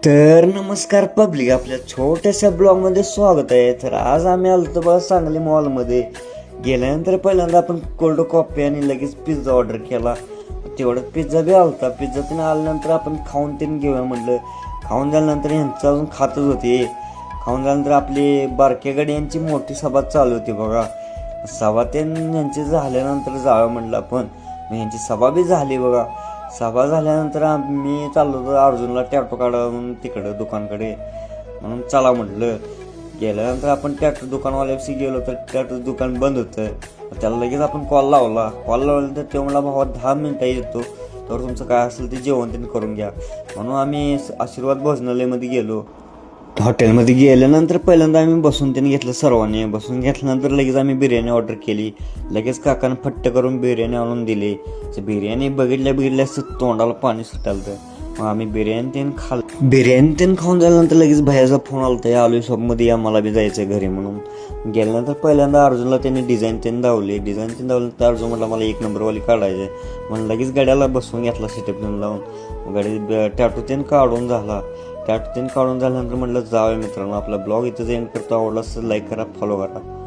तर नमस्कार पब्लिक, आपल्या छोट्याशा ब्लॉगमध्ये स्वागत आहे. तर आज आम्ही आलो बघा सांगली मॉलमध्ये. गेल्यानंतर पहिल्यांदा आपण कोल्ड कॉफी आणि लगेच पिझ्झा ऑर्डर केला. तेवढ्यात पिझ्झा बी आलता. पिझ्झा तिने आल्यानंतर आपण खाऊन तीन घेऊया म्हटलं. खाऊन झाल्यानंतर ह्यांचं अजून खातच होते. खाऊन झाल्यानंतर आपली बारक्या गाडी यांची मोठी सभा चालू होती बघा. सभा यांची झाल्यानंतर जावं म्हटलं आपण. यांची सभा बी झाली बघा. सभा झाल्यानंतर आम्ही चाललो होतो अर्जुनला टॅटो काढून तिकडं दुकानकडे, म्हणून चला म्हटलं. गेल्यानंतर आपण टॅटो दुकानवाल्याशी गेलो तर टॅटो दुकान बंद होतं. त्याला लगेच आपण कॉल लावला तर तो मला भावा 10 मिनिटं येतो, तर तुमचं काय असेल ते जेवण त्यांनी करून घ्या. म्हणून आम्ही आशीर्वाद भोजनालयमध्ये गेलो. हॉटेलमध्ये गेल्यानंतर पहिल्यांदा आम्ही बसून त्यांनी घेतलं. सर्वांनी बसून घेतल्यानंतर लगेच आम्ही बिर्याणी ऑर्डर केली. लगेच काकानं फट्ट करून बिर्याणी आणून दिली. बिर्याणी बघितल्या तोंडाला पाणी सुटालं. मग आम्ही बिर्याणी खाऊन झाल्यानंतर लगेच भैयाचा फोन आला होता, आलोय शॉपमध्ये या, मला बी जायचं घरी म्हणून. गेल्यानंतर पहिल्यांदा अर्जुनला त्यांनी डिझाईन दावली तर अर्जुन म्हटलं मला 1 नंबरवाली काढायचं आहे म्हणून लगेच गाड्याला बसवून घेतला सेटअप लावून. गाडी टॅटू काढून झाला. काढून झाल्यानंतर म्हटलं जाऊया मित्रांनो, आपला ब्लॉग इथंच एंड करतो. आवडला असेल लाईक करा, फॉलो करा.